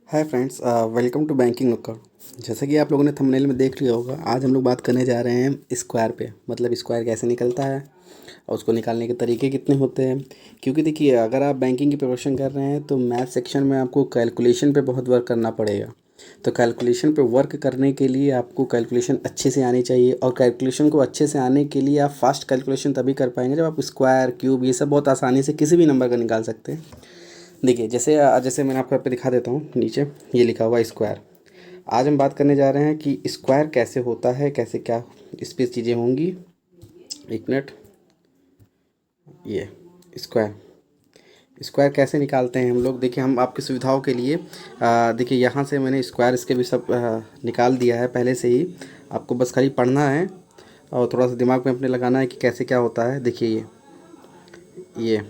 Hi friends, welcome to banking नुक्कड़। जैसा कि आप लोगों ने थंबनेल में देख लिया होगा, आज हम लोग बात करने जा रहे हैं स्क्वायर पे। मतलब स्क्वायर कैसे निकलता है और उसको निकालने के तरीके कितने होते हैं। क्योंकि देखिए, अगर आप बैंकिंग की प्रिपरेशन कर रहे हैं तो मैथ सेक्शन में आपको कैलकुलेशन पे बहुत वर्क करना पड़ेगा। तो कैलकुलेशन पे वर्क करने के लिए आपको कैलकुलेशन अच्छे से आनी चाहिए, और कैलकुलेशन को अच्छे से आने के लिए आप फास्ट कैलकुलेशन तभी कर पाएंगे जब आप स्क्वायर, क्यूब, ये सब बहुत आसानी से किसी भी नंबर का निकाल सकते हैं। देखिए, जैसे जैसे मैंने आपको यहाँ पे दिखा देता हूँ, नीचे ये लिखा हुआ है स्क्वायर। आज हम बात करने जा रहे हैं कि स्क्वायर कैसे होता है, कैसे क्या इस पे चीज़ें होंगी। एक मिनट। ये स्क्वायर स्क्वायर कैसे निकालते हैं हम लोग। देखिए, हम आपकी सुविधाओं के लिए देखिए यहाँ से मैंने स्क्वायर इसके भी सब निकाल दिया है पहले से ही। आपको बस खाली पढ़ना है और थोड़ा सा दिमाग में अपने लगाना है कि कैसे क्या होता है। देखिए, ये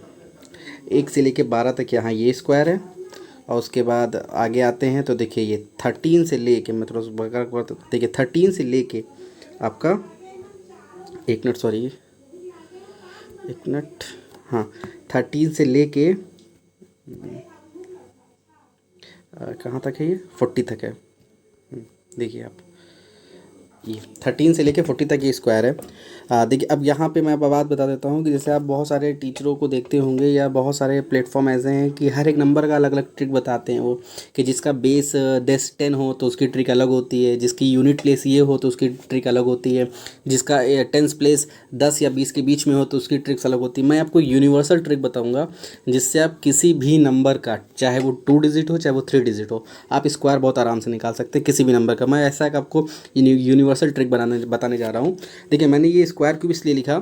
1 से लेके 12 तक यहाँ ये स्क्वायर है। और उसके बाद आगे आते हैं तो देखिए, ये 13 से लेके, मैं थोड़ा सा देखिए 13 से लेके आपका, एक मिनट, सॉरी, एक मिनट, हाँ, 13 से लेके कहाँ तक है, ये 40 तक है। देखिए आप, ये 13 से लेके 40 तक ये स्क्वायर है। देखिए, अब यहाँ पे मैं अब बात बता देता हूँ कि जैसे आप बहुत सारे टीचरों को देखते होंगे या बहुत सारे प्लेटफॉर्म ऐसे हैं कि हर एक नंबर का अलग अलग ट्रिक बताते हैं वो, कि जिसका बेस 10 हो तो उसकी ट्रिक अलग होती है, जिसकी यूनिट प्लेस ये हो तो उसकी ट्रिक अलग होती है, जिसका टेंस प्लेस 10 या 20 के बीच में हो तो उसकी ट्रिक्स अलग होती है। मैं आपको यूनिवर्सल ट्रिक बताऊँगा जिससे आप किसी भी नंबर का, चाहे वो 2 डिजिट हो चाहे वो 3 डिजिट हो, आप स्क्वायर बहुत आराम से निकाल सकते हैं किसी भी नंबर का। मैं ऐसा एक आपको यूनिवर्सल ट्रिक बताने जा रहा हूँ। देखिए, मैंने ये स्क्वायर क्यूब इसलिए लिखा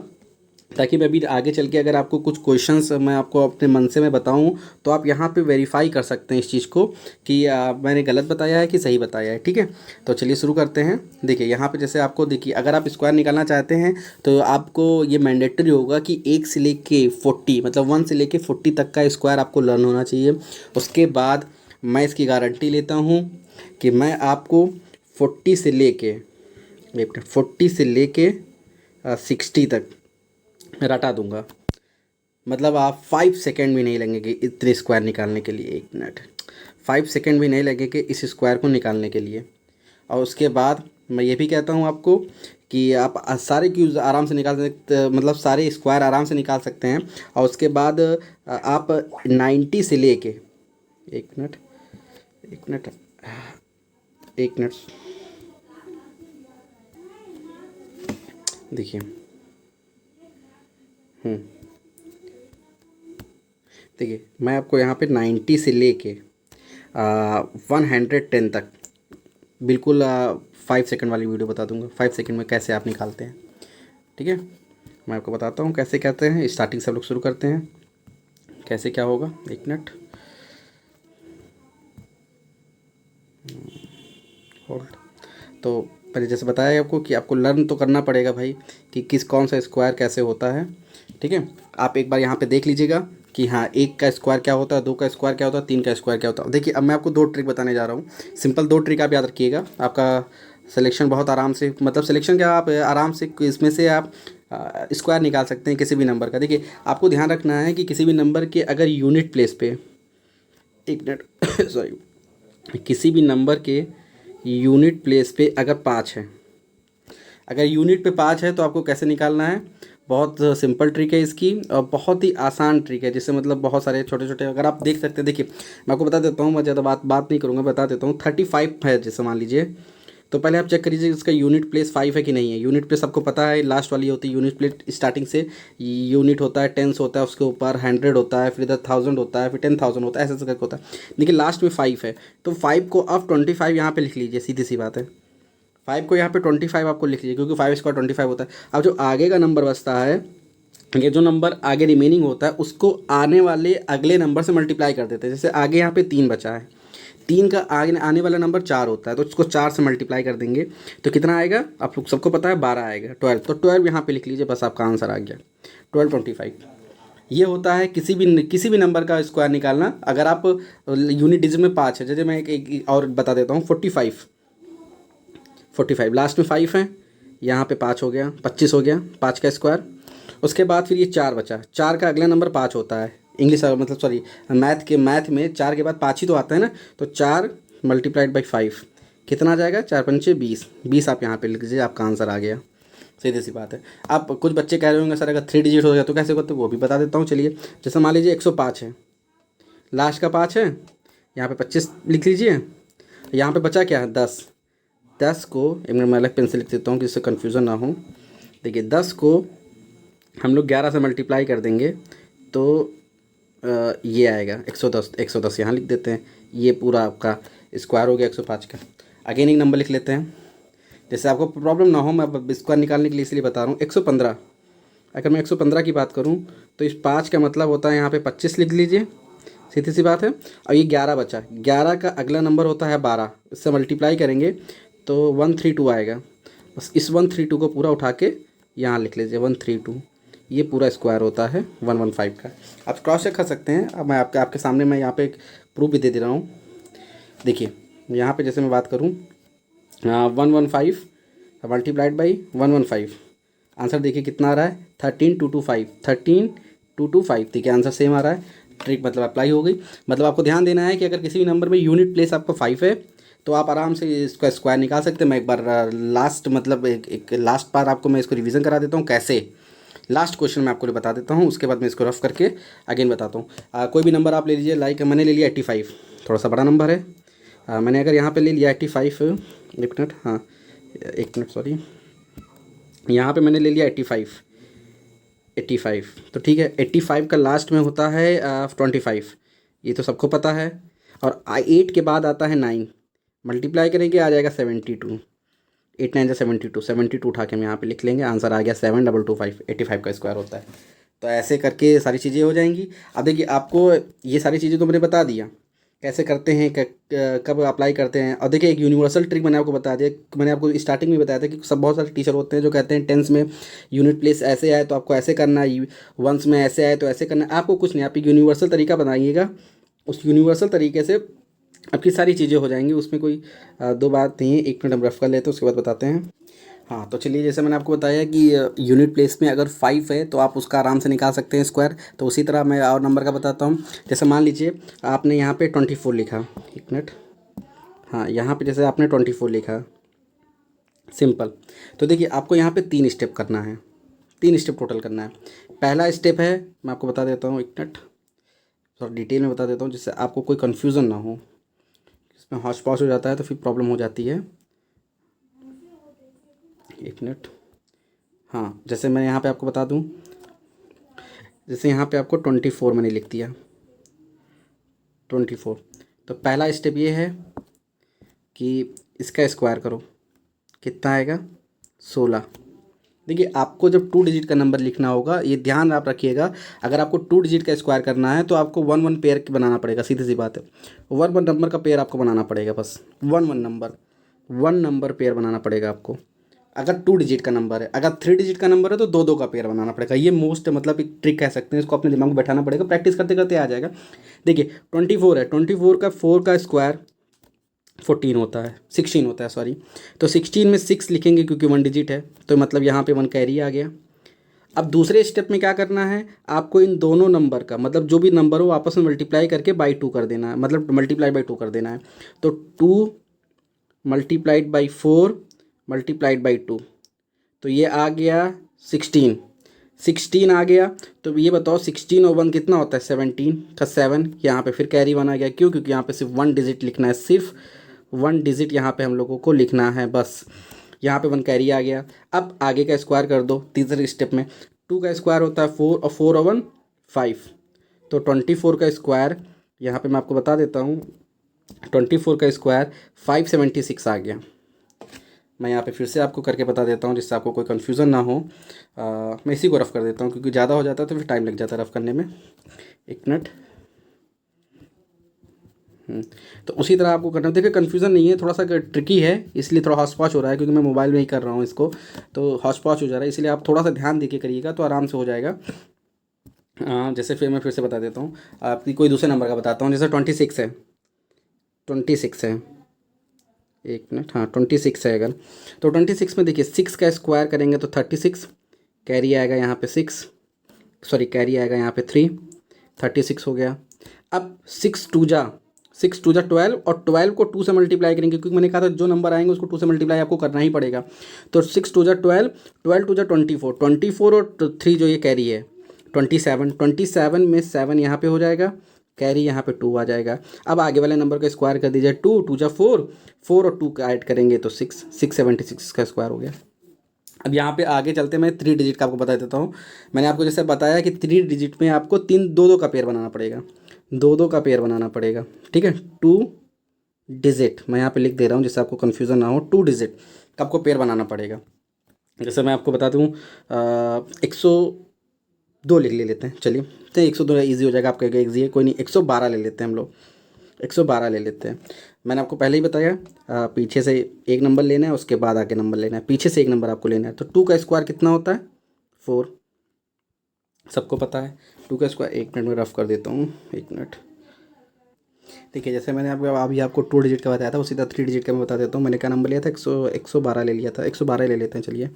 ताकि मैं अभी आगे चल के अगर आपको कुछ क्वेश्चंस मैं आपको अपने मन से मैं बताऊं तो आप यहाँ पे वेरीफाई कर सकते हैं इस चीज़ को कि मैंने गलत बताया है कि सही बताया है। ठीक है, तो चलिए शुरू करते हैं। देखिए, यहाँ पे जैसे आपको, देखिए, अगर आप स्क्वायर निकालना चाहते हैं तो आपको ये मैंडेटरी होगा कि 1 से लेके 40, मतलब 1 से लेके 40 तक का स्क्वायर आपको लर्न होना चाहिए। उसके बाद मैं इसकी गारंटी लेता हूँ कि मैं आपको 40 से लेके 40 से लेके 60 तक रटा दूंगा। मतलब आप 5 सेकेंड भी नहीं लगेंगे इतने स्क्वायर निकालने के लिए। 1 मिनट, 5 सेकेंड भी नहीं लगेंगे इस स्क्वायर को निकालने के लिए। और उसके बाद मैं ये भी कहता हूँ आपको कि आप सारे क्यूब्स आराम से निकाल सकते, मतलब सारे स्क्वायर आराम से निकाल सकते हैं। और उसके बाद आप 90 से लेके, एक मिनट, एक मिनट, एक मिनट, देखिए, देखिए, मैं आपको यहाँ पे 90 से लेके 110 तक बिल्कुल 5 सेकंड वाली वीडियो बता दूंगा। 5 सेकंड में कैसे आप निकालते हैं। ठीक है, मैं आपको बताता हूँ कैसे कहते हैं। स्टार्टिंग से हम लोग शुरू करते हैं, कैसे क्या होगा। 1 मिनट, होल्ड। तो पहले जैसे बताया आपको कि आपको लर्न तो करना पड़ेगा भाई कि कौन सा स्क्वायर कैसे होता है। ठीक है, आप एक बार यहाँ पे देख लीजिएगा कि हाँ, 1 का स्क्वायर क्या होता है, 2 का स्क्वायर क्या होता है, 3 का स्क्वायर क्या होता है। देखिए, अब मैं आपको 2 ट्रिक बताने जा रहा हूँ। सिंपल 2 ट्रिक आप याद रखिएगा, आपका सिलेक्शन बहुत आराम से, मतलब सिलेक्शन क्या, आप आराम से इसमें से आप स्क्वायर निकाल सकते हैं किसी भी नंबर का। देखिए, आपको ध्यान रखना है कि किसी भी नंबर के अगर यूनिट प्लेस पे, 1 मिनट, सॉरी, किसी भी नंबर के यूनिट प्लेस पे अगर 5 है, अगर यूनिट पे 5 है तो आपको कैसे निकालना है। बहुत सिंपल ट्रिक है इसकी और बहुत ही आसान ट्रिक है, जिससे मतलब बहुत सारे छोटे छोटे अगर आप देख सकते हैं। देखिए, मैं आपको बता देता हूँ, मैं ज़्यादा बात नहीं करूँगा, बता देता हूँ। 35 है जैसे मान लीजिए, तो पहले आप चेक करिए इसका यूनिट प्लेस 5 है कि नहीं है। यूनिट प्लेस आपको पता है लास्ट वाली होती है यूनिट प्लेस। स्टार्टिंग से यूनिट होता है, टेंस होता है, उसके ऊपर 100 होता है, फिर इधर 1000 होता है, फिर 10,000 होता है, ऐसे ऐसे करके होता है। देखिए, लास्ट में 5 है तो 5 को आप 25 यहाँ पे लिख लीजिए, सीधी सी बात है। 5 को यहाँ पे 25 आपको लिख लीजिए, क्योंकि 5 स्क्वायर 25 होता है। अब जो आगे का नंबर बचता है, ये जो नंबर आगे रिमेनिंग होता है, उसको आने वाले अगले नंबर से मल्टीप्लाई कर देते हैं। जैसे आगे यहाँ पे 3 बचा है, 3 का आगे आने वाला नंबर 4 होता है, तो उसको 4 से मल्टीप्लाई कर देंगे तो कितना आएगा, आप लोग सबको पता है, 12 आएगा, 12। तो 12 यहाँ पे लिख लीजिए, बस आपका आंसर आ गया 1225। ये होता है किसी भी नंबर का स्क्वायर निकालना। अगर आप यूनिट डिजिट में 5 है, जैसे मैं एक और बता देता हूँ, 45 लास्ट में 5 है, यहाँ पे 5 हो गया, 25 हो गया, 5 का स्क्वायर। उसके बाद फिर ये 4 बचा, 4 का अगला नंबर 5 होता है। इंग्लिश मतलब सॉरी, मैथ में 4 के बाद 5 ही तो आता है ना। तो 4 मल्टीप्लाइड बाई 5 कितना आ जाएगा, 4 पंचे 20, 20 आप यहाँ पे लिख लीजिए, आपका आंसर आ गया। सीधी सी बात है। आप कुछ बच्चे कह रहे होंगे सर अगर 3 डिजिट हो गया तो कैसे करते, वो भी बता देता हूँ। चलिए जैसे मान लीजिए 105 है, लास्ट का 5 है, यहाँ पे 25 लिख लीजिए, यहाँ पे बचा क्या है 10। 10 को एक मिनट मैं अलग पेन से लिख देता हूँ कि इससे कन्फ्यूज़न ना हो। देखिए 10 को हम लोग 11 से मल्टीप्लाई कर देंगे तो ये आएगा 110। 110 यहाँ लिख देते हैं, ये पूरा आपका स्क्वायर हो गया 105 का। अगेन एक नंबर लिख लेते हैं, जैसे आपको प्रॉब्लम ना हो, मैं अब स्क्वायर निकालने के लिए इसलिए बता रहा हूँ। 115, अगर मैं 115 की बात करूँ तो इस 5 का मतलब होता है यहाँ पे 25 लिख लीजिए, सीधी सी बात है। और ये 11 बचा, 11 का अगला नंबर होता है 12, इससे मल्टीप्लाई करेंगे तो 132 आएगा। बस इस 132 को पूरा उठा के यहाँ लिख लीजिए 132, ये पूरा स्क्वायर होता है 115 का। आप क्रॉस चेक कर सकते हैं। अब मैं आपके सामने मैं यहाँ पे एक प्रूफ भी दे रहा हूँ। देखिए यहाँ पे जैसे मैं बात करूँ 115 मल्टीप्लाइड बाई 115, आंसर देखिए कितना आ रहा है 13225, 13225। ठीक है, आंसर सेम आ रहा है। ट्रिक मतलब अप्लाई हो गई। मतलब आपको ध्यान देना है कि अगर किसी भी नंबर में यूनिट प्लेस आपको 5 है तो आप आराम से इसका स्क्वायर निकाल सकते हैं। मैं एक बार लास्ट मतलब एक लास्ट बार आपको मैं इसको रिवीजन करा देता हूँ कैसे। लास्ट क्वेश्चन मैं आपको बता देता हूँ, उसके बाद मैं इसको रफ करके अगेन बताता हूँ। कोई भी नंबर आप ले लीजिए, लाइक मैंने ले लिया 85, थोड़ा सा बड़ा नंबर है। मैंने अगर यहाँ पे ले लिया 85, एक मिनट, हाँ एक मिनट सॉरी, यहाँ पे मैंने ले लिया 85, तो ठीक है। 85 का लास्ट में होता है 25, ये तो सबको पता है। और 8 के बाद आता है 9, मल्टीप्लाई करेंगे आ जाएगा 72, 8 9 72, 72 उठा के हम यहाँ पे लिख लेंगे, आंसर आ गया 7225। 85 का स्क्वायर होता है। तो ऐसे करके सारी चीज़ें हो जाएंगी। अब देखिए आपको ये सारी चीज़ें तो मैंने बता दिया कैसे करते हैं, कब अप्लाई करते हैं। और देखिए एक यूनिवर्सल ट्रिक मैंने आपको बता दिया, मैंने आपको स्टार्टिंग में बताया था कि सब बहुत सारे टीचर होते हैं जो कहते हैं टेंस में यूनिट प्लेस ऐसे आए तो आपको ऐसे करना है, वंस में ऐसे आए तो ऐसे करना है। आपको कुछ नहीं, आप एक यूनिवर्सल तरीका बनाइएगा, उस यूनिवर्सल तरीके से आपकी सारी चीज़ें हो जाएंगी। उसमें कोई दो बात नहीं है। एक मिनट हम रफ कर लेते हैं, उसके बाद बताते हैं। हाँ तो चलिए, जैसे मैंने आपको बताया कि यूनिट प्लेस में अगर 5 है तो आप उसका आराम से निकाल सकते हैं स्क्वायर। तो उसी तरह मैं और नंबर का बताता हूँ। जैसे मान लीजिए आपने यहाँ पे 24 लिखा, एक मिनट, हाँ यहाँ पे जैसे आपने 24 लिखा सिंपल। तो देखिए आपको यहाँ पे 3 स्टेप करना है, 3 स्टेप टोटल करना है। पहला स्टेप है, मैं आपको बता देता हूँ, एक मिनट थोड़ा डिटेल में बता देता हूँ जिससे आपको कोई कन्फ्यूज़न ना हो। इसमें हॉच पॉच हो जाता है तो फिर प्रॉब्लम हो जाती है। एक मिनट, हाँ जैसे मैं यहाँ पे आपको बता दूँ, जैसे यहाँ पे आपको 24 मैंने लिख दिया 24। तो पहला स्टेप ये है कि इसका स्क्वायर करो, कितना आएगा 16। देखिए आपको जब 2 डिजिट का नंबर लिखना होगा, ये ध्यान आप रखिएगा, अगर आपको 2 डिजिट का स्क्वायर करना है तो आपको 1 1 पेयर बनाना पड़ेगा। सीधी सी बात है, 1 1 नंबर का पेयर आपको बनाना पड़ेगा, बस 1 1 नंबर पेयर बनाना पड़ेगा आपको। अगर 2 डिजिट का नंबर है, अगर 3 डिजिट का नंबर है तो 2 2 का पेयर बनाना पड़ेगा। ये मोस्ट मतलब एक ट्रिक कह सकते हैं, इसको अपने दिमाग में बैठाना पड़ेगा, प्रैक्टिस करते करते आ जाएगा। देखिए 24 है, 24 का 4 का स्क्वायर 14 होता है, 16 होता है सॉरी। तो 16 में 6 लिखेंगे क्योंकि 1 डिजिट है, तो मतलब यहाँ पे 1 कैरी आ गया। अब दूसरे स्टेप में क्या करना है, आपको इन दोनों नंबर का मतलब जो भी नंबर हो आपस में मल्टीप्लाई करके बाई 2 कर देना है, मतलब मल्टीप्लाई बाई 2 कर देना है। तो 2 मल्टीप्लाइड बाई 4 मल्टीप्लाइड बाई 2, तो ये आ गया 16 आ गया। तो ये बताओ 16 और 1 कितना होता है 17 का 7, यहाँ पे फिर कैरी 1 आ गया। क्यों? क्योंकि यहाँ पे सिर्फ 1 डिजिट लिखना है, सिर्फ 1 डिजिट यहाँ पे हम लोगों को लिखना है, बस यहाँ पे 1 कैरी आ गया। अब आगे का स्क्वायर कर दो तीसरे स्टेप में। 2 का स्क्वायर होता है 4 और 4 और 1 5, तो 24 का स्क्वायर यहाँ पे मैं आपको बता देता हूँ, 24 का स्क्वायर 576 आ गया। मैं यहाँ पे फिर से आपको करके बता देता हूँ जिससे आपको कोई कन्फ्यूज़न ना हो। मैं इसी को रफ़ कर देता हूँ क्योंकि ज़्यादा हो जाता है तो फिर टाइम लग जाता है रफ़ करने में। एक मिनट, तो उसी तरह आपको करना है। देखिए कन्फ्यूज़न नहीं है, थोड़ा सा ट्रिकी है, इसलिए थोड़ा हॉच पॉच हो रहा है क्योंकि मैं मोबाइल में ही कर रहा हूँ इसको, तो हॉच पॉच हो जा रहा है, इसलिए आप थोड़ा सा ध्यान देके करिएगा तो आराम से हो जाएगा। जैसे फिर मैं फिर से बता देता हूँ, आपकी कोई दूसरे नंबर का बताता हूँ। जैसे 26 है, 26 है, एक मिनट, हाँ 26 है अगर, तो 26 में देखिए 6 का स्क्वायर करेंगे तो 36, कैरी आएगा यहाँ पे 6, सॉरी कैरी आएगा यहाँ पे 3, 36 हो गया। अब 6 2 जा 6 टू जा 12 और 12 को 2 से मल्टीप्लाई करेंगे, क्योंकि मैंने कहा था जो नंबर आएंगे उसको 2 से मल्टीप्लाई आपको करना ही पड़ेगा। तो 6 टू जा 12, 12 टू जा 24, 24 और 3 जो ये कैरी है 27, 27 में 7 यहाँ पे हो जाएगा, कैरी यहाँ पे 2 आ जाएगा। अब आगे वाले नंबर का स्क्वायर कर दीजिए, 2 टू जा 4, 4 और 2 का ऐड करेंगे तो 6, 676 का स्क्वायर हो गया। अब यहाँ पे आगे चलते मैं 3 डिजिट का आपको बता देता हूँ। मैंने आपको जैसे बताया कि 3 डिजिट में आपको 2 2 का पेयर बनाना पड़ेगा, 2 2 का पेयर बनाना पड़ेगा, ठीक है। 2 डिजिट मैं यहाँ पे लिख दे रहा हूँ जिससे आपको कन्फ्यूज़न ना हो, 2 डिजिट का आपको पेयर बनाना पड़ेगा। जैसे मैं आपको बता दूँ 102 लिख ले लेते हैं, चलिए तो 102 ईजी हो जाएगा, आपका ईजी है कोई नहीं। 112 ले लेते हैं हम लोग, 112 ले लेते हैं। मैंने आपको पहले ही बताया पीछे से एक नंबर लेना है, उसके बाद आगे नंबर लेना है, पीछे से एक नंबर आपको लेना है। तो 2 का स्क्वायर कितना होता है 4, सबको पता है 2 का स्क्वायर। 1 मिनट में रफ कर देता हूँ, 1 मिनट। ठीक है, जैसे मैंने आपको अभी आपको 2 डिजिट का बताया था उसी तरह 3 डिजिट का मैं बता देता हूँ। मैंने क्या नंबर लिया था 112 ले लिया था, 112 ले लेते हैं, चलिए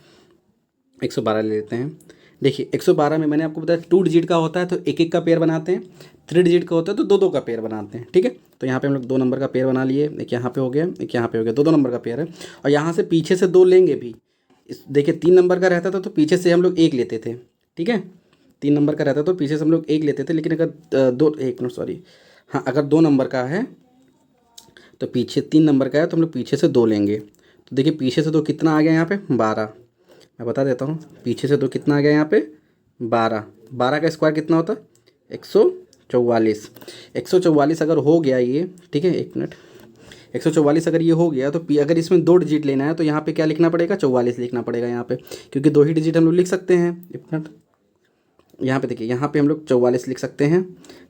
112 ले लेते हैं। देखिए 112 में मैंने आपको बताया 2 डिजिट का होता है तो एक एक का पेयर बनाते हैं, 3 डिजिट का होता है तो 2 2 का पेयर बनाते हैं, ठीक है। तो यहाँ पे हम लोग 2 नंबर का पेयर बना लिए, एक यहाँ पे हो गया, एक यहाँ पे हो गया, 2 2 नंबर का पेयर है। और यहाँ से पीछे से 2 लेंगे भी, देखिए 3 नंबर का रहता था तो पीछे से हम लोग 1 लेते थे, ठीक है। 3 नंबर का रहता तो पीछे से हम लोग 1 लेते थे, लेकिन अगर 2, 1 मिनट सॉरी, हाँ अगर 2 नंबर का है तो पीछे 3 नंबर का है तो हम लोग पीछे से 2 लेंगे। तो देखिए पीछे से 2 कितना आ गया यहाँ पे 12, मैं बता देता हूँ पीछे से 2 कितना आ गया यहाँ पे 12, 12 का स्क्वायर कितना होता है 144, 144 अगर हो गया ये, ठीक है 1 मिनट, 144 अगर ये हो गया तो अगर इसमें 2 डिजिट लेना है तो यहाँ पे क्या लिखना पड़ेगा 44 लिखना पड़ेगा यहाँ पे, क्योंकि 2 ही डिजिट हम लोग लिख सकते हैं। 1 मिनट, यहाँ पे देखिए यहाँ पे हम लोग 44 लिख सकते हैं।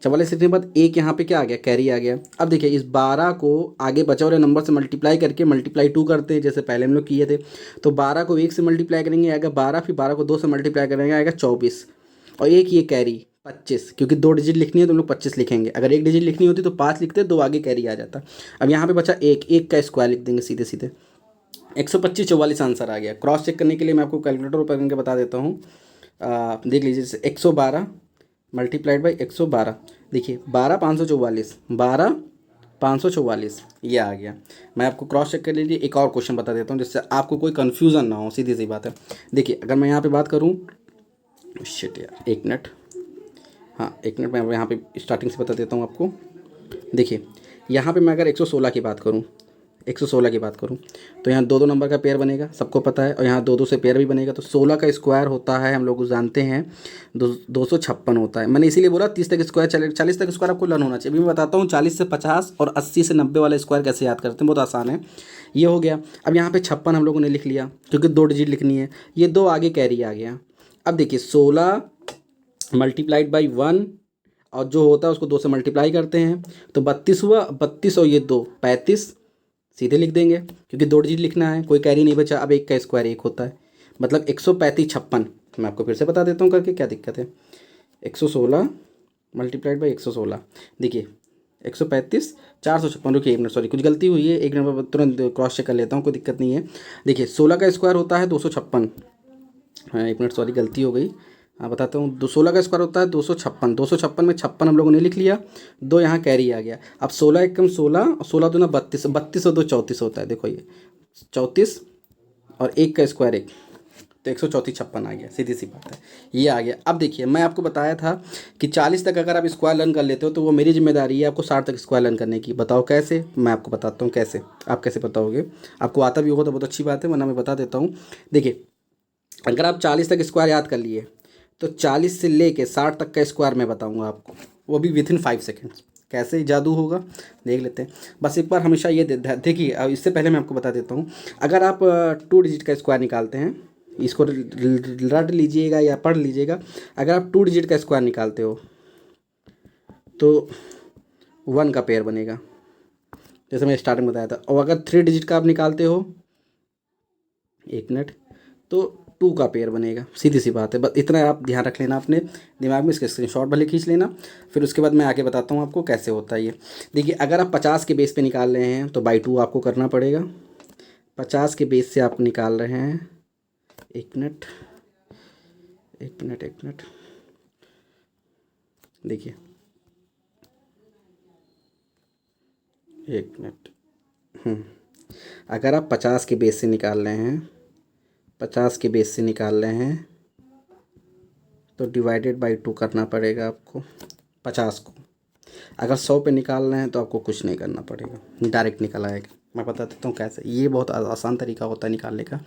44 लिखने के बाद एक यहाँ पे क्या आ गया कैरी आ गया। अब देखिए इस 12 को आगे बचे हुए नंबर से मल्टीप्लाई करके मल्टीप्लाई 2 करते हैं जैसे पहले हम लोग किए थे। तो 12 को 1 से मल्टीप्लाई करेंगे आएगा 12, फिर 12 को 2 से मल्टीप्लाई करेंगे आएगा 24, और एक ये कैरी 25, क्योंकि 2 डिजिट लिखनी है तो हम लोग 25 लिखेंगे, अगर 1 डिजिट लिखनी होती तो 5 लिखते, 2 आगे कैरी आ जाता। अब यहाँ पे बचा एक का स्क्वायर लिख देंगे सीधे सीधे, 125 44 आंसर आ गया। क्रॉस चेक करने के लिए मैं आपको कैलकुलेटर ओपन करके बता देता हूँ। देख लीजिए जैसे 112 मल्टीप्लाइड बाई 112, देखिए 12 544, 12 544 ये आ गया। मैं आपको क्रॉस चेक कर लीजिए, एक और क्वेश्चन बता देता हूँ जिससे आपको कोई कन्फ्यूज़न ना हो, सीधी सी बात है। देखिए अगर मैं यहाँ पे बात करूँ, शिट यार 1 मिनट, हाँ 1 मिनट, मैं यहाँ पे स्टार्टिंग से बता देता हूँ आपको। देखिए यहाँ पे मैं अगर 116 की बात करूँ, 116 की बात करूँ तो यहाँ 2 2 नंबर का पेयर बनेगा, सबको पता है, और यहाँ 2 2 से पेयर भी बनेगा। तो 16 का स्क्वायर होता है हम लोग जानते हैं 256 होता है। मैंने इसीलिए बोला 30 तक स्क्वायर, 40 तक स्क्वायर आपको लर्न होना चाहिए। अभी मैं बताता हूँ 40 से 50 और 80 से 90 वाला स्क्वायर कैसे याद करते हैं, बहुत आसान है। ये हो गया। अब यहाँ पे 56 हम लोगों ने लिख लिया क्योंकि 2 डिजिट लिखनी है, ये 2 आगे कैरी आ गया। अब देखिए 16 मल्टीप्लाइड बाई 1, और जो होता है उसको 2 से मल्टीप्लाई करते हैं तो 32 हुआ, 32 और ये 2 35, सीधे लिख देंगे क्योंकि 2 डिजिट लिखना है, कोई कैरी नहीं बचा। अब एक का स्क्वायर 1 होता है, मतलब 135 56। मैं आपको फिर से बता देता हूँ करके, क्या दिक्कत है। 116 मल्टीप्लाइड बाई 116, देखिए 135 456, रुकिए 1 मिनट सॉरी कुछ गलती हुई है, 1 मिनट में तुरंत क्रॉस चेक कर लेता हूँ, कोई दिक्कत नहीं है। देखिए 16 का स्क्वायर होता है 256, हाँ 1 मिनट सॉरी गलती हो गई, हाँ बताता हूँ। 16 का स्क्वायर होता है 256, 256 में 56 हम लोगों ने लिख लिया, 2 यहाँ कैरी आ गया। अब 16 एकम 16, 16 दूना 32, 32 और 2 34 होता है, देखो ये 34 और 1 का स्क्वायर 1, तो 134 56 आ गया, सीधी सी बात है, ये आ गया। अब देखिए मैं आपको बताया था कि 40 तक अगर आप स्क्वायर लर्न कर लेते हो तो वो मेरी जिम्मेदारी है आपको 60 तक स्क्वायर लर्न करने की। बताओ कैसे, मैं आपको बताता हूँ कैसे, आप कैसे बताओगे। आपको आता भी होगा तो बहुत अच्छी बात है, वरना मैं बता देता हूँ। देखिए अगर आप 40 तक स्क्वायर याद कर लिए तो 40 से लेके 60 तक का स्क्वायर मैं बताऊंगा आपको, वो भी विथिन 5 सेकेंड्स। कैसे जादू होगा देख लेते हैं। बस एक बार हमेशा ये देखिए, अब इससे पहले मैं आपको बता देता हूँ। अगर आप 2 डिजिट का स्क्वायर निकालते हैं, इसको रट लीजिएगा या पढ़ लीजिएगा। अगर आप 2 डिजिट का स्क्वायर निकालते हो तो 1 का पेयर बनेगा, जैसे मैं स्टार्टिंग में बताया था। और अगर 3 डिजिट का आप निकालते हो, 1 मिनट, तो 2 का पेयर बनेगा, सीधी सी बात है। बस इतना आप ध्यान रख लेना अपने दिमाग में, इसके स्क्रीनशॉट भले खींच लेना, फिर उसके बाद मैं आगे बताता हूँ आपको कैसे होता है ये। देखिए अगर आप 50 के बेस पे निकाल रहे हैं तो बाई 2 आपको करना पड़ेगा। 50 के बेस से आप निकाल रहे हैं, 1 मिनट 1 मिनट 1 मिनट, देखिए एक मिनट। अगर आप 50 के बेस से निकाल रहे हैं, 50 के बेस से निकाल रहे हैं तो डिवाइडेड बाई 2 करना पड़ेगा आपको 50 को। अगर 100 पे निकाल रहे हैं तो आपको कुछ नहीं करना पड़ेगा, डायरेक्ट निकल आएगा। मैं बता देता हूँ कैसे। ये बहुत आसान तरीका होता है निकालने का।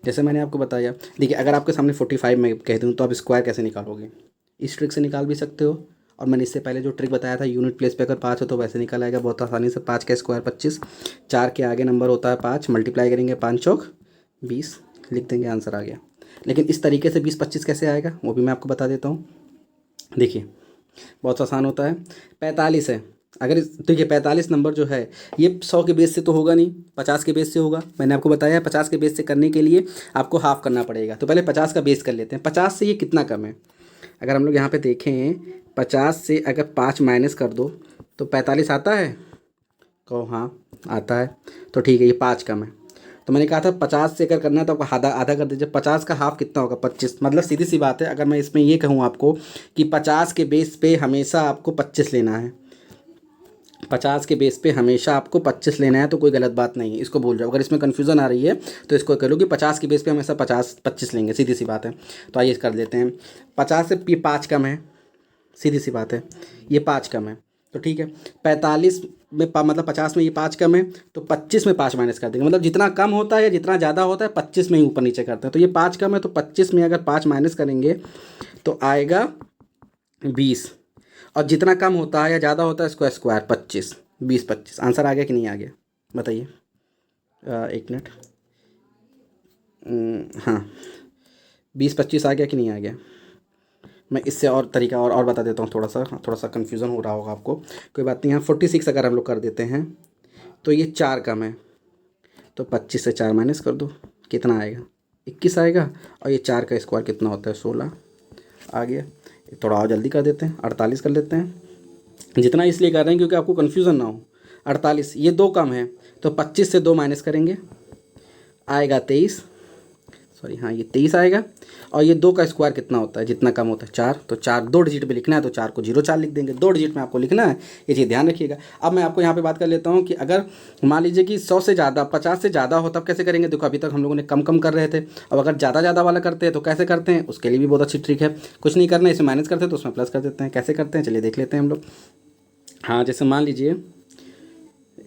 जैसे मैंने आपको बताया, देखिए अगर आपके सामने 45 मैं कह दूँ तो आप स्क्वायर कैसे निकालोगे? इस ट्रिक से निकाल भी सकते हो, और मैंने इससे पहले जो ट्रिक बताया था यूनिट प्लेस पे अगर 5 हो तो वैसे निकल आएगा बहुत आसानी से। 5 का स्क्वायर 25, 4 के आगे नंबर होता है 5, मल्टीप्लाई करेंगे 5 चौक 20, लिख देंगे, आंसर आ गया। लेकिन इस तरीके से 20-25 कैसे आएगा वो भी मैं आपको बता देता हूँ। देखिए बहुत आसान होता है। 45 है, अगर देखिए 45 नंबर जो है ये 100 के बेस से तो होगा नहीं, 50 के बेस से होगा। मैंने आपको बताया 50 के बेस से करने के लिए आपको हाफ करना पड़ेगा। तो पहले 50 का बेस कर लेते हैं। 50 से ये कितना कम है? अगर हम लोग यहाँ पे देखें, 50 से अगर 5 माइनस कर दो तो 45 आता है। कहो हाँ आता है, तो ठीक है ये 5 कम है। तो मैंने कहा था 50 से अगर करना है तो आपको आधा आधा कर दीजिए। 50 का हाफ कितना होगा? 25। मतलब सीधी सी बात है, अगर मैं इसमें ये कहूँ आपको कि 50 के बेस पे हमेशा आपको 25 लेना है, 50 के बेस पे हमेशा आपको 25 लेना है, तो कोई गलत बात नहीं है, इसको भूल जाओ। अगर इसमें कन्फ्यूज़न आ रही है तो इसको कह लो कि 50 के बेस पे हमेशा 25 लेंगे, सीधी सी बात है। तो आइए कर लेते हैं। 50 से 5 कम है, सीधी सी बात है, ये 5 कम है, तो ठीक है। 45 में मतलब 50 में ये 5 कम है, तो 25 में 5 माइनस कर देंगे। मतलब जितना कम होता है या जितना ज़्यादा होता है 25 में ही ऊपर नीचे करते हैं। तो ये 5 कम है, तो 25 में अगर 5 माइनस करेंगे तो आएगा 20, और जितना कम होता है या ज़्यादा होता है इसको स्क्वायर 25, 20-25। आंसर आ गया कि नहीं आ गया बताइए? एक मिनट। हाँ 20-25 आ गया कि नहीं आ गया? मैं इससे और तरीका और बता देता हूँ। थोड़ा सा कन्फ्यूज़न हो रहा होगा आपको, कोई बात नहीं। यहाँ 46 अगर हम लोग कर देते हैं तो ये 4 कम है, तो 25 से 4 माइनस कर दो, कितना आएगा? 21 आएगा। और ये 4 का स्क्वायर कितना होता है? 16 आ गया। थोड़ा और जल्दी कर देते हैं, 48 कर लेते हैं। जितना इसलिए कर रहे हैं क्योंकि आपको कन्फ्यूज़न ना हो। 48, ये 2 कम है, तो 25 से 2 माइनस करेंगे, आएगा 23। सॉरी हाँ ये 23 आएगा। और ये 2 का स्क्वायर कितना होता है? जितना कम होता है 4, तो 4 2 डिजिट में लिखना है तो 4 को 0-4 लिख देंगे। 2 डिजिट में आपको लिखना है, ये चीज़ ध्यान रखिएगा। अब मैं आपको यहाँ पे बात कर लेता हूँ कि अगर मान लीजिए कि 100 से ज़्यादा 50 से ज़्यादा हो तब कैसे करेंगे? देखो अभी तक हम लोगों ने कम कम कर रहे थे, अब अगर ज़्यादा वाला करते हैं तो कैसे करते हैं? उसके लिए भी बहुत अच्छी ट्रिक है। कुछ नहीं करना है, इसमें माइनस करते हैं तो उसमें प्लस कर देते हैं। कैसे करते हैं चलिए देख लेते हैं हम लोग। हाँ जैसे मान लीजिए,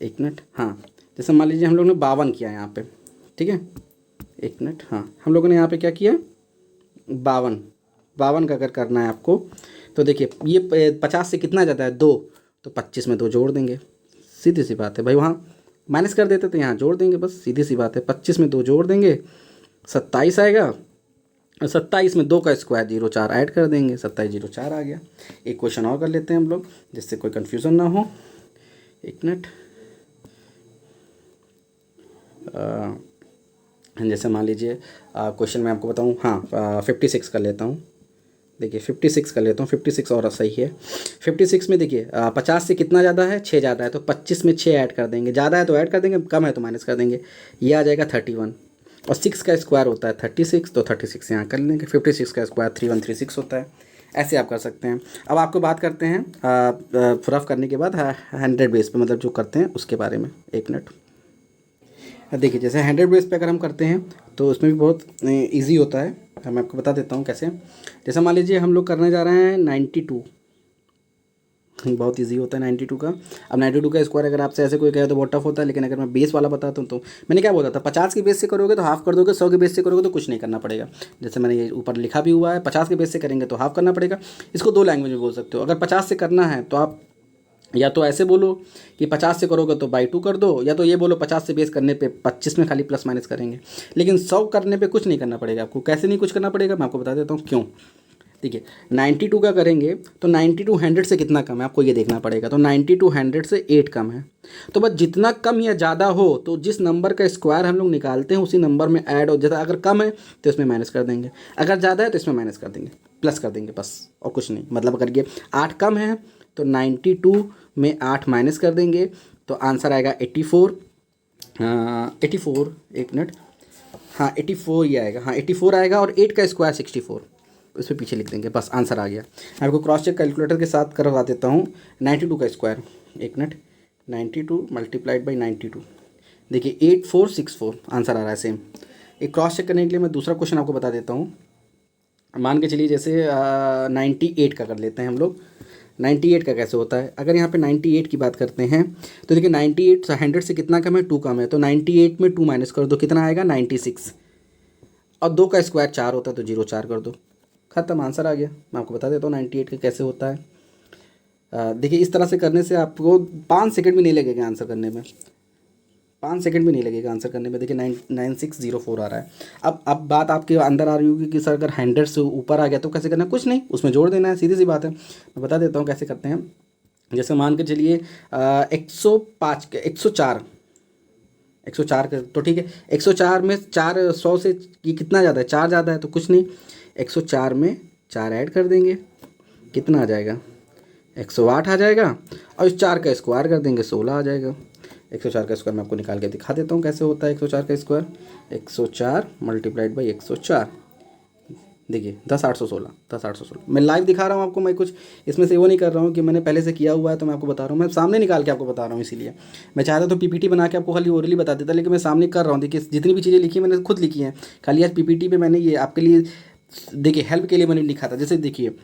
एक मिनट, हाँ जैसे मान लीजिए हम लोग ने 52 किया यहाँ पे, ठीक है, एक मिनट। हाँ हम लोगों ने यहाँ पे क्या किया? 52 का अगर करना है आपको तो देखिए ये 50 से कितना ज़्यादा है? 2, तो 25 में 2 जोड़ देंगे, सीधी सी बात है भाई। वहाँ माइनस कर देते तो यहाँ जोड़ देंगे, बस सीधी सी बात है। 25 में 2 जोड़ देंगे, 27 आएगा। और 27 में 2 का स्क्वायर 0-4 ऐड कर देंगे, 27-0-4 आ गया। एक क्वेश्चन और कर लेते हैं हम लोग जिससे कोई कन्फ्यूज़न ना हो। एक मिनट। जैसे मान लीजिए क्वेश्चन मैं आपको बताऊं, हाँ 56 कर लेता हूं। देखिए 56 कर लेता हूँ, 56 और सही है। 56 में देखिए 50 से कितना ज़्यादा है? 6 ज़्यादा है, तो 25 में 6 ऐड कर देंगे। ज़्यादा है तो ऐड कर देंगे, कम है तो माइनस कर देंगे। ये आ जाएगा 31। और 6 का स्क्वायर होता है 36, तो 36 यहाँ कर लेंगे। 56 का स्क्वायर 3136 होता है। ऐसे आप कर सकते हैं। अब आपको बात करते हैं रफ करने के बाद 100 बेस पे, मतलब जो करते हैं उसके बारे में। एक मिनट। देखिए जैसे 100 बेस पे अगर हम करते हैं तो उसमें भी बहुत इजी होता है। मैं आपको बता देता हूँ कैसे। जैसे मान लीजिए हम लोग करने जा रहे हैं 92, बहुत इजी होता है 92 का। अब 92 का स्क्वायर अगर आपसे ऐसे कोई कहे तो बहुत टफ होता है, लेकिन अगर मैं बेस वाला बताता हूँ तो मैंने क्या बोला था, 50 के बेस से करोगे तो हाफ कर दोगे, 100 के बेस से करोगे तो कुछ नहीं करना पड़ेगा। जैसे मैंने ये ऊपर लिखा भी हुआ है, 50 के बेस से करेंगे तो हाफ करना पड़ेगा। इसको 2 लैंग्वेज में बोल सकते हो। अगर 50 से करना है तो आप या तो ऐसे बोलो कि 50 से करोगे तो बाई 2 कर दो, या तो ये बोलो 50 से बेस करने पे 25 में खाली प्लस माइनस करेंगे। लेकिन 100 करने पे कुछ नहीं करना पड़ेगा आपको। कैसे नहीं कुछ करना पड़ेगा मैं आपको बता देता हूँ क्यों। देखिए 92 का करेंगे तो 92 100 से कितना कम है आपको ये देखना पड़ेगा। तो 92 100 से 8 कम है। तो बस जितना कम या ज़्यादा हो तो जिस नंबर का स्क्वायर हम लोग निकालते हैं उसी नंबर में ऐड हो। जैसा अगर कम है तो इसमें माइनस कर देंगे, अगर ज़्यादा है तो इसमें माइनस कर देंगे, प्लस कर देंगे, बस और कुछ नहीं। मतलब अगर ये 8 कम है तो 92 में 8 माइनस कर देंगे तो आंसर आएगा 84। 84, एक मिनट, हाँ 84 ही आएगा, हाँ 84 आएगा। और 8 का स्क्वायर 64, उस पर पीछे लिख देंगे, बस आंसर आ गया। मैं आपको क्रॉस चेक कैलकुलेटर के साथ करवा देता हूँ 92 का स्क्वायर। एक मिनट, 92 मल्टीप्लाइड बाई 92, देखिए 8464 आंसर आ रहा है सेम। एक क्रॉस चेक करने के लिए मैं दूसरा क्वेश्चन आपको बता देता हूँ। मान के चलिए जैसे 98 का कर लेते हैं हम लोग। 98 का कैसे होता है, अगर यहाँ पे 98 की बात करते हैं तो देखिए 98 100 से कितना कम है, 2 कम है, तो 98 में 2 माइनस कर दो, कितना आएगा 96, और 2 का स्क्वायर 4 होता है तो 0 4 कर दो, ख़त्म, आंसर आ गया। मैं आपको बता देता हूँ 98 का कैसे होता है। देखिए इस तरह से करने से आपको 5 सेकंड भी नहीं लगेगा आंसर करने में, 5 सेकंड भी नहीं लगेगा आंसर करने में। देखिए 9604 आ रहा है। अब बात आपके अंदर आ रही होगी कि सर अगर 100 से ऊपर आ गया तो कैसे करना है, कुछ नहीं, उसमें जोड़ देना है, सीधी सी बात है। मैं बता देता हूँ कैसे करते हैं। जैसे मान के चलिए 105 के 104 कर, तो ठीक है 104 में 4 100 से ये कितना ज़्यादा है, 4 ज़्यादा है, तो कुछ नहीं 104 में 4 ऐड कर देंगे, कितना आ जाएगा 108 आ जाएगा, और इस 4 का स्क्वायर कर देंगे 16 आ जाएगा। 104 का स्क्वायर मैं आपको निकाल के दिखा देता हूँ कैसे होता है 104 का स्क्वायर। 104 मल्टीप्लाइड बाई 104, देखिए 10 816 मैं लाइव दिखा रहा हूँ आपको, मैं कुछ इसमें से वो नहीं कर रहा हूँ कि मैंने पहले से किया हुआ है तो मैं आपको बता रहा हूँ, मैं सामने निकाल के आपको बता रहा हूँ। इसीलिए मैं चाहता तो पीपीटी बना के आपको खाली ओरली बता देता, लेकिन मैं सामने कर रहा हूँ। देखिए जितनी भी चीज़ें लिखी मैंने खुद लिखी हैं, खाली आज पीपीटी पे मैंने ये आपके लिए देखिए हेल्प के लिए मैंने लिखा था। जैसे देखिए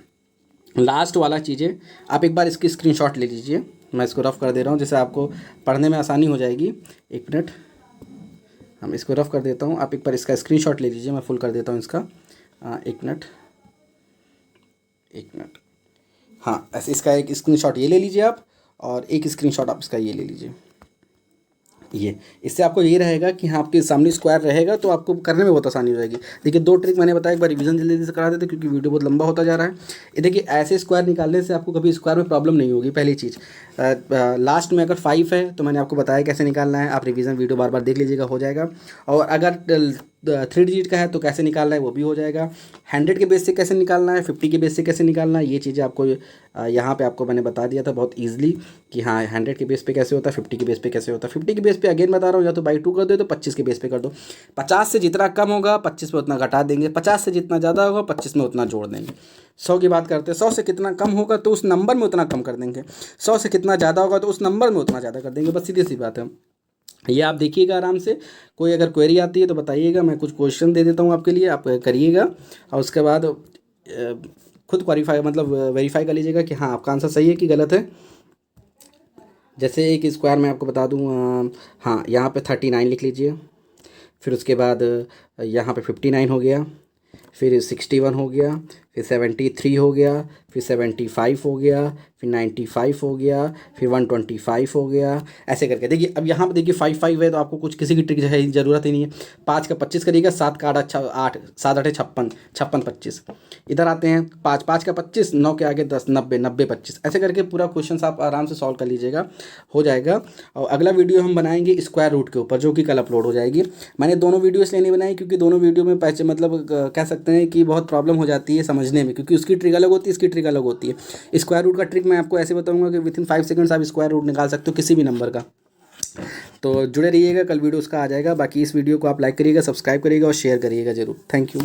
लास्ट वाला चीज़ें आप एक बार इसकी स्क्रीनशॉट ले लीजिए, मैं इसको रफ़ कर दे रहा हूँ जिससे आपको पढ़ने में आसानी हो जाएगी। एक मिनट, हम इसको रफ़ कर देता हूँ, आप एक बार इसका स्क्रीनशॉट ले लीजिए, मैं फुल कर देता हूँ इसका। एक मिनट, हाँ ऐसे इसका एक स्क्रीनशॉट ये ले लीजिए आप, और एक स्क्रीनशॉट आप इसका ये ले लीजिए। ये इससे आपको ये रहेगा कि हाँ आपके सामने स्क्वायर रहेगा तो आपको करने में बहुत आसानी हो जाएगी। देखिए 2 ट्रिक मैंने बताया, एक बार रिवीजन जल्दी से करा देते क्योंकि वीडियो बहुत लंबा होता जा रहा है। ये देखिए ऐसे स्क्वायर निकालने से आपको कभी स्क्वायर में प्रॉब्लम नहीं होगी। पहली चीज़, लास्ट में अगर 5 है तो मैंने आपको बताया कैसे निकालना है, आप रिवीजन वीडियो बार बार देख लीजिएगा, हो जाएगा। और अगर 3 डिजिट का है तो कैसे निकालना है वो भी हो जाएगा। 100 के बेस से कैसे निकालना है, 50 के बेस से कैसे निकालना है, ये चीज़ें आपको यहाँ पे आपको मैंने बता दिया था बहुत ईजिली कि हाँ 100 के बेस पे कैसे होता है, 50 के बेस पे कैसे होता है। 50 के बेस पे अगेन बता रहा हूँ, या तो बाई 2 कर दो, तो 25 के बेस पे कर दो। 50 से जितना कम होगा 25 में उतना घटा देंगे, 50 से जितना ज़्यादा होगा 25 में उतना जोड़ देंगे। 100 की बात करते हैं, 100 से कितना कम होगा तो उस नंबर में उतना कम कर देंगे, 100 से कितना ज़्यादा होगा तो उस नंबर में उतना ज़्यादा कर देंगे, बस सीधी सी बात है। ये आप देखिएगा आराम से। कोई अगर क्वेरी आती है तो बताइएगा, मैं कुछ क्वेश्चन दे देता हूँ आपके लिए, आप करिएगा और उसके बाद खुद क्वारीफाई मतलब वेरीफाई कर लीजिएगा कि हाँ आपका आंसर सही है कि गलत है। जैसे एक स्क्वायर मैं आपको बता दूँ, हाँ यहाँ पे 39 लिख लीजिए, फिर उसके बाद यहाँ पे 59 हो गया, फिर 61 हो गया, फिर 73 हो गया, फिर 75 हो गया, फिर 95 हो गया, फिर 125 हो गया, ऐसे करके। देखिए अब यहाँ पे देखिए 5 है तो आपको कुछ किसी की ट्रिक ज़रूरत ही नहीं है। 5 का 25 करिएगा, 7 का 8 8 7 8 56 56 25। इधर आते हैं 5 का 25, 9 के आगे 10 90 90 25, ऐसे करके पूरा क्वेश्चन आप आराम से सॉल्व कर लीजिएगा, हो जाएगा। और अगला वीडियो हम बनाएंगे स्क्वायर रूट के ऊपर, जो कि कल अपलोड हो जाएगी। मैंने दोनों वीडियो इसलिए नहीं बनाई क्योंकि दोनों वीडियो में पैसे मतलब कह सकते हैं कि बहुत प्रॉब्लम हो जाती है समझने में, क्योंकि उसकी ट्रिक अलग होती है, इसकी ट्रिक अलग होती है। स्क्वायर रूट का ट्रिक मैं आपको ऐसे बताऊंगा कि विथिन 5 सेकंड्स आप स्क्वायर रूट निकाल सकते हो किसी भी नंबर का। तो जुड़े रहिएगा, कल वीडियो उसका आ जाएगा। बाकी इस वीडियो को आप लाइक करिएगा, सब्सक्राइब करिएगा और शेयर करिएगा जरूर। Thank you.